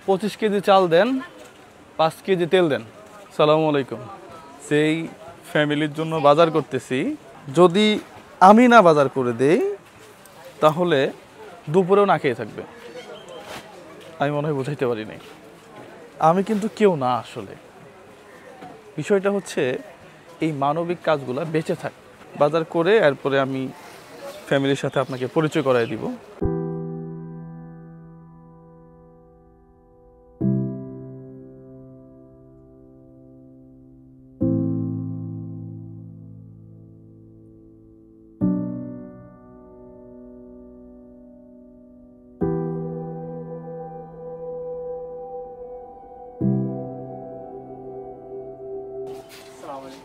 25 KG চাল দেন, 5 KG তেল দেন। আসসালামু আলাইকুম। সেই ফ্যামিলির জন্য বাজার করতেছি, যদি আমি না বাজার করে দেই তাহলে দুপুরেও না খেয়ে থাকবে। আমি মনে হয় বোঝাইতে পারি নাই। আমি কিন্তু কেউ না, আসলে বিষয়টা হচ্ছে এই মানবিক কাজগুলো বেঁচে থাক। বাজার করে এরপরে আমি ফ্যামিলির সাথে আপনাকে পরিচয় করাই দিব।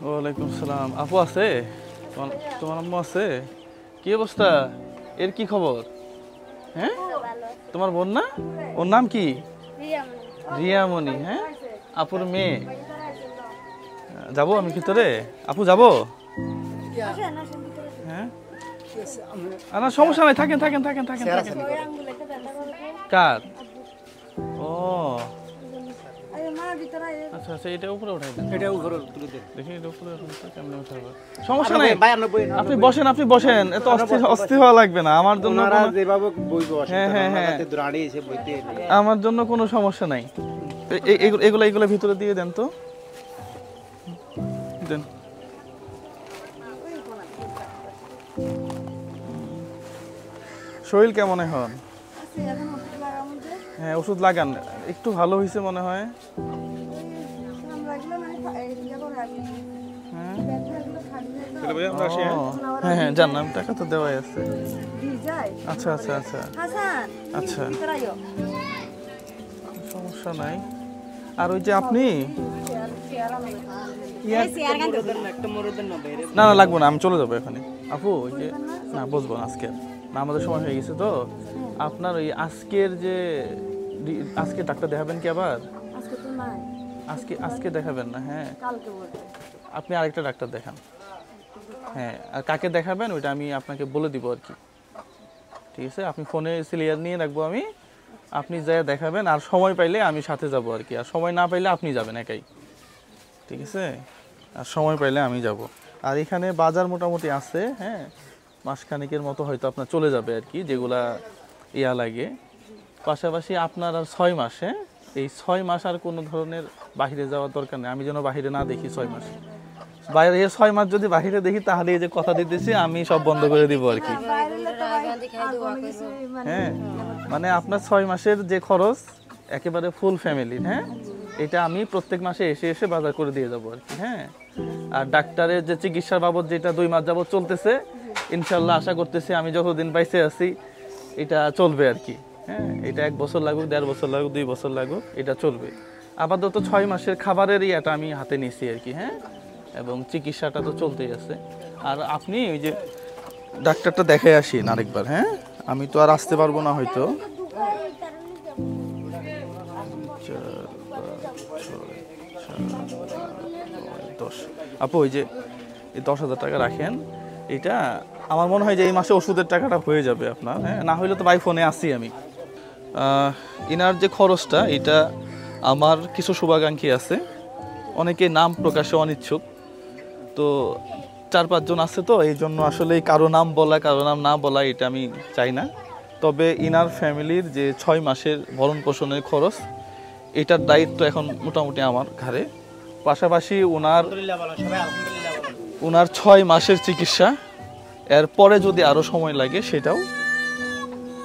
ওয়ালাইকুম সালাম। আপু আছে? তোমার আম্মু আছে? কি অবস্থা? এর কি খবর? হ্যাঁ, তোমার বোন না? ওর নাম কি? রিয়ামণি। হ্যাঁ, আপুর মেয়ে। যাবো আমি ভিতরে? আপু যাবো? হ্যাঁ, না সমস্যা নাই, থাকেন থাকেন থাকেন থাকেন থাকেন। কার? ও আচ্ছা আচ্ছা, এটা উপরে উঠাই দেন। এটা উপরে তুলে দেন, দেখি এটা উপরে কেমনে উঠাবো। সমস্যা নাই, আপনি বসেন, আপনি বসেন। এত অস্থির হওয়া লাগবে না আমার জন্য। যেভাবে বইবো, হ্যাঁ হ্যাঁ হ্যাঁ, আমার জন্য কোনো সমস্যা নাই। এগুলো এগুলো ভিতরে দিয়ে দেন তো, দেন। শরীর কেমন এখন? হ্যাঁ, ওষুধ লাগান, একটু ভালো হয়েছে মনে হয়। হ্যাঁ হ্যাঁ, জানলাম, টাকা তো দেওয়াই আছে। আচ্ছা আচ্ছা আচ্ছা আচ্ছা, সমস্যা নাই। আর ওই যে আপনি, না না লাগবো না, আমি চলে যাবো এখানে। আপু ওই যে, না বসবো না আজকে, না আমাদের সময় হয়ে গেছে তো। আপনার ওই আজকের যে, আজকে ডাক্তার দেখাবেন কি আবার? আজকে আজকে দেখাবেন না? হ্যাঁ, আপনি আরেকটা ডাক্তার দেখান। হ্যাঁ, আর কাকে দেখাবেন ওইটা আমি আপনাকে বলে দিব আর কি। ঠিক আছে, আপনি ফোনে সিলিয়ার নিয়ে রাখবো আমি, আপনি যাই দেখাবেন। আর সময় পাইলে আমি সাথে যাব আর কি, আর সময় না পাইলে আপনি যাবেন একাই। ঠিক আছে, আর সময় পাইলে আমি যাব। আর এখানে বাজার মোটামুটি আছে, হ্যাঁ, মাসখানেকের মতো হয়তো আপনার চলে যাবে আর কি, যেগুলা ইয়া লাগে। পাশাপাশি আপনার আর 6 মাস, হ্যাঁ, এই 6 মাস আর কোনো ধরনের বাহিরে যাওয়ার দরকার নেই। আমি যেন বাহিরে না দেখি 6 মাস। বাইরে 6 মাস যদি বাহিরে দেখি তাহলে এই যে কথা দিতেছি আমি সব বন্ধ করে দিব আর কি। হ্যাঁ, মানে আপনার 6 মাসের যে খরচ একেবারে ফুল ফ্যামিলির, হ্যাঁ, এটা আমি প্রত্যেক মাসে এসে এসে বাজার করে দিয়ে যাবো আর কি। হ্যাঁ, আর ডাক্তারের যে চিকিৎসার বাবদ যেটা 2 মাস যাবত চলতেছে, ইনশাল্লাহ আশা করতেছি আমি যতদিন বাইসে আছি এটা চলবে আর কি। হ্যাঁ, এটা 1 বছর লাগুক, 1.5 বছর লাগুক, 2 বছর লাগুক, এটা চলবে। আপাতত 6 মাসের খাবারের ইয়েটা আমি হাতে নিয়েছি আর কি। হ্যাঁ, এবং চিকিৎসাটা তো চলতেই আছে। আর আপনি ওই যে ডাক্তারটা দেখাই আসেন আরেকবার। হ্যাঁ, আমি তো আর আসতে পারবো না হয়তো। আপু ওই যে এই 10,000 টাকা রাখেন, এটা আমার মনে হয় যে এই মাসে ওষুধের টাকাটা হয়ে যাবে আপনার। হ্যাঁ, না হইলে তো বাই ফোনে আসি আমি। ইনার যে খরচটা, এটা আমার কিছু শুভাকাঙ্ক্ষী আছে, অনেকে নাম প্রকাশে অনিচ্ছুক, তো 4-5 জন আছে, তো এই জন্য আসলে কারো নাম বলা কারো নাম না বলা এটা আমি চাই না। তবে ইনার ফ্যামিলির যে 6 মাসের ভরণ পোষণের খরচ, এটার দায়িত্ব এখন মোটামুটি আমার ঘাড়ে। পাশাপাশি ওনার 6 মাসের চিকিৎসা, এরপরে যদি আরও সময় লাগে সেটাও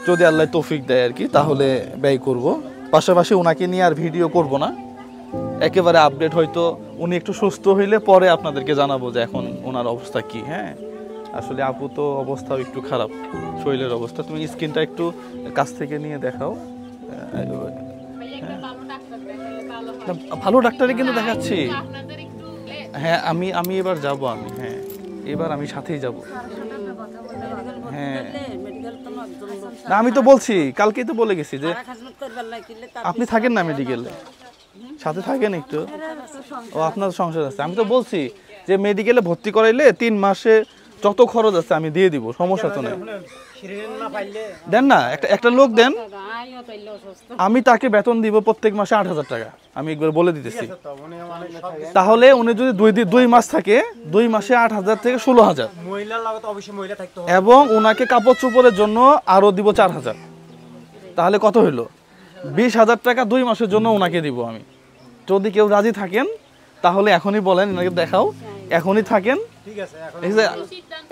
যদি আল্লাহ তৌফিক দেয় আর কি, তাহলে ব্যয় করব। পাশাপাশি ওনাকে নিয়ে আর ভিডিও করব না, একেবারে আপডেট হয়তো উনি একটু সুস্থ হইলে পরে আপনাদেরকে জানাবো যে এখন ওনার অবস্থা কি। হ্যাঁ, আসলে আপু তো অবস্থাও একটু খারাপ, শরীরের অবস্থা। তুমি স্কিনটা একটু কাছ থেকে নিয়ে দেখাও। ভালো ডাক্তারই কিন্তু দেখাচ্ছি। হ্যাঁ, আমি এবার যাব, আমি, হ্যাঁ, এবার আমি সাথেই যাব। হ্যাঁ, না আমি তো বলছি, কালকেই তো বলে গেছি যে আপনি থাকেন না মেডিকেলে, সাথে থাকেন একটু। ও আপনার সংসার আছে, আমি তো বলছি যে মেডিকেলে ভর্তি করাইলে 3 মাসে যত খরচ আছে আমি দিয়ে দিব, সমস্যা তো নেই। দেন না, একটা লোক দেন, আমি তাকে বেতন দিব প্রত্যেক মাসে 8,000 টাকা, আমি একবার বলে দিতেছি। তাহলে উনি যদি 2 মাস থাকে, 2 মাসে 8,000 থেকে 16,000, এবং ওনাকে কাপড় চোপড়ের জন্য আরো দিব 4,000, তাহলে কত হইলো? 20,000 টাকা 2 মাসের জন্য ওনাকে দিব আমি। যদি কেউ রাজি থাকেন তাহলে এখনই বলেন, এনাকে দেখাও, এখনই থাকেন।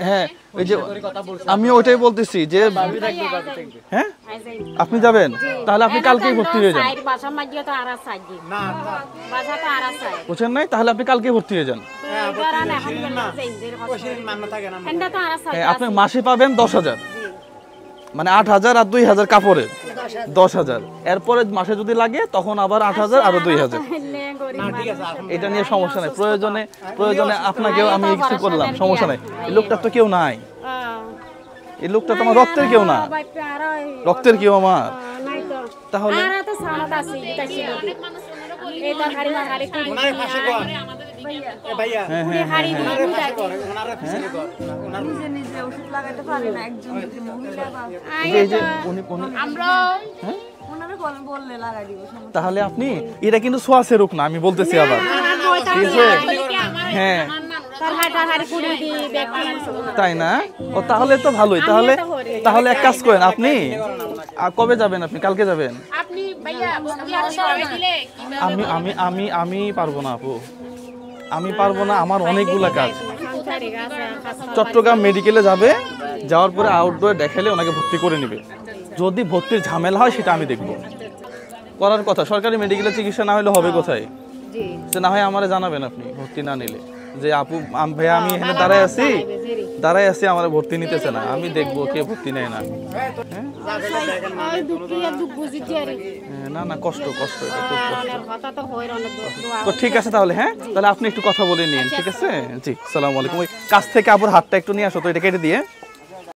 হ্যাঁ, ওই যে আমি ওইটাই বলতেছি যে হ্যাঁ আপনি যাবেন, তাহলে আপনি কালকেই ভর্তি হয়ে যান, বুঝছেন নাই? তাহলে আপনি কালকেই ভর্তি হয়ে যান। হ্যাঁ, আপনি মাসে পাবেন 10,000, মানে 8,000 আর 2,000 কাপড়ের 10,000, এরপরে মাসে যদি লাগে তখন আবার 8,000 আরো 2,000। এটা নিয়ে সমস্যা নাই, প্রয়োজনে আপনাকেও আমি কিছু করলাম, সমস্যা নাই। এই লোকটার তো কেউ নাই, এই লোকটা তো আমার রক্তের কেউ না, রক্তের কেউ আমার। তাহলে তাহলে আপনি এটা কিন্তু সোয়াশে রোগ না, আমি বলতেছি আবার, ঠিক আছে? হ্যাঁ, তাই না? ও তাহলে তো ভালোই। তাহলে এক কাজ করেন, আপনি কবে যাবেন? আপনি কালকে যাবেন? আমি পারবো না আপু, আমি পারবো না, আমার অনেকগুলা কাজ। চট্টগ্রাম মেডিকেলে যাবে, যাওয়ার পরে আউটডোরে দেখালে ওনাকে ভর্তি করে নেবে। যদি ভর্তির ঝামেলা হয় সেটা আমি দেখব, করার কথা। সরকারি মেডিকেলে চিকিৎসা না হলে হবে কোথায়? সে না হয় আমারে জানাবেন আপনি ভর্তি না নিলে, যে আপু ভাইয়া আমি এখানে দাঁড়ায় আছি আমার ভর্তি নিতেছে না, আমি দেখবো কে ভর্তি নেয় না। না কষ্ট এটা খুব কষ্ট। তো ঠিক আছে তাহলে, হ্যাঁ তাহলে আপনি একটু কথা বলে নিন, ঠিক আছে? জি, আসসালামু আলাইকুম। ওই কাছ থেকে আপুর হাতটা একটু নিয়ে আসো তো, এটা কেটে দিয়ে।